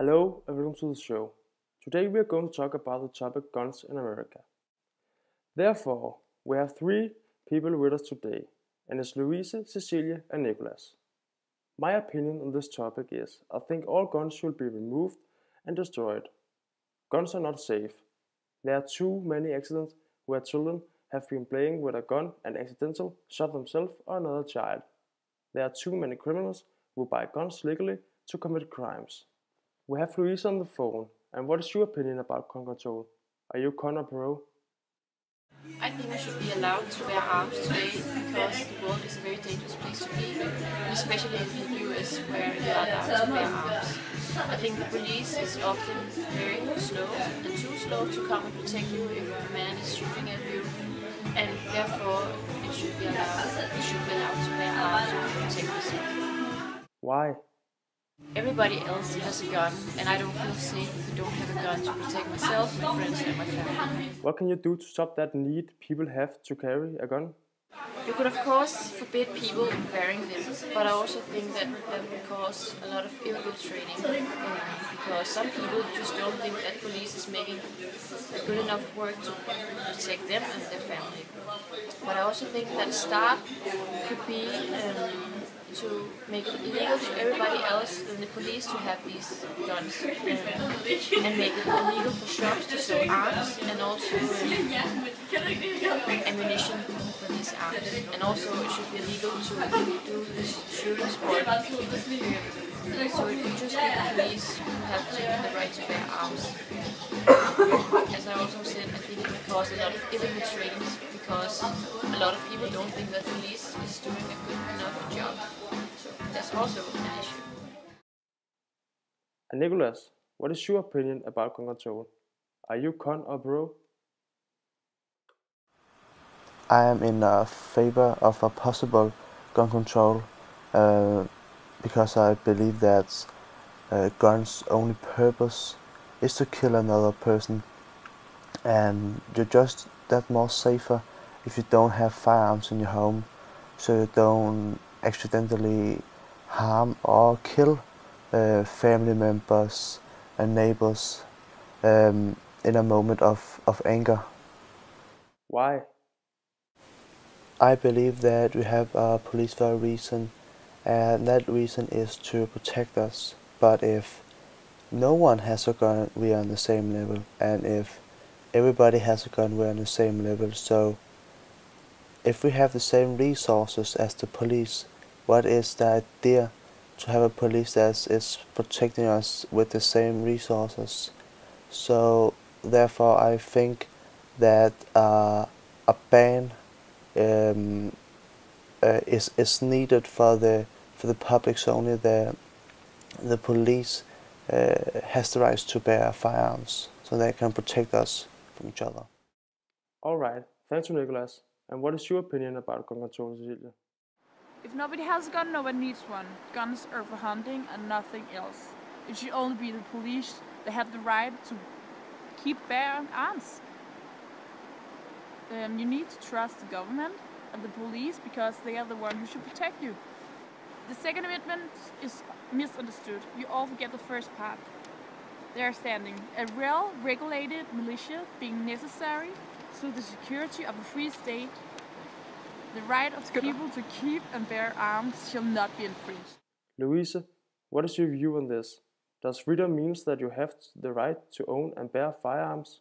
Hello and welcome to the show. Today we are going to talk about the topic guns in America. Therefore, we have three people with us today, and it's Louise, Cecilia and Nicholas. My opinion on this topic is I think all guns should be removed and destroyed. Guns are not safe. There are too many accidents where children have been playing with a gun and accidentally shot themselves or another child. There are too many criminals who buy guns legally to commit crimes. We have Louise on the phone, and what is your opinion about gun control? Are you con or pro? I think we should be allowed to bear arms today because the world is a very dangerous place to be, especially in the US where you are allowed to bear arms. I think the police is often very slow and too slow to come and protect you if a man is shooting at you, and therefore it should be allowed. You should be allowed to bear arms to protect yourself. Why? Everybody else has a gun, and I don't feel safe if I don't have a gun to protect myself, my friends, and my family. What can you do to stop that need people have to carry a gun? You could, of course, forbid people wearing them, but I also think that would cause a lot of infiltrating because some people just don't think that police is making a good enough work to protect them and their family. But I also think that a start could be to make it illegal to everybody else than the police to have these guns and make it illegal for shops to sell arms and also ammunition for these arms. And also it should be illegal to do this shooting sport. So it would just be the police who have the right to bear arms. As I also said, I think it would cause a lot of infiltrations because a lot of people don't think that police is doing a good enough job. So that's also an issue. And Nicholas, what is your opinion about gun control? Are you con or pro? I am in favor of a possible gun control because I believe that guns' only purpose is to kill another person, and you're just that more safer if you don't have firearms in your home, so you don't accidentally harm or kill family members and neighbors in a moment of anger. Why? I believe that we have police for a reason, and that reason is to protect us. But if no one has a gun, we are on the same level, and if everybody has a gun, we're on the same level. So if we have the same resources as the police, what is the idea to have a police that is protecting us with the same resources? So therefore I think that a ban is needed for the public, so only the police has the rights to bear firearms, so they can protect us from each other. Alright, thanks to Nicholas. And what is your opinion about gun control, Cecilia? If nobody has a gun, nobody needs one. Guns are for hunting and nothing else. It should only be the police that have the right to keep bear arms. You need to trust the government and the police because they are the one who should protect you. The Second Amendment is misunderstood. You all forget the first part. They are standing a well-regulated militia being necessary to the security of a free state. The right of the people to keep and bear arms shall not be infringed. Louise, what is your view on this? Does freedom mean that you have the right to own and bear firearms?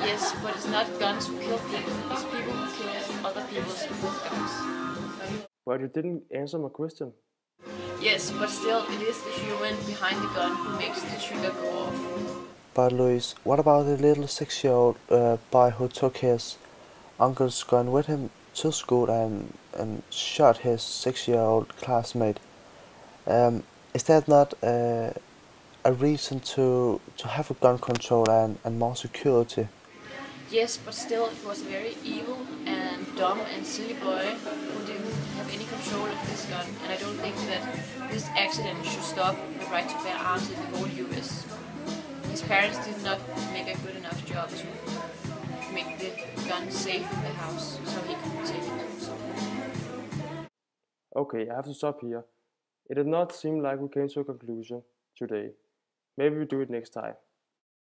Yes, but it's not guns who kill people, it's people who kill other people with guns. But you didn't answer my question. Yes, but still it is the human behind the gun who makes the trigger go off. But Louise, what about the little 6-year-old boy who took his uncle's gun with him to school and shot his 6-year-old classmate? Is that not a reason to have a gun control and more security? Yes, but still it was a very evil and dumb and silly boy who didn't have any control of this gun, and I don't think that this accident should stop the right to bear arms in the whole US. His parents did not make a good enough job to make the gun safe in the house, so he could take it. Okay, I have to stop here. It did not seem like we came to a conclusion today. Maybe we do it next time.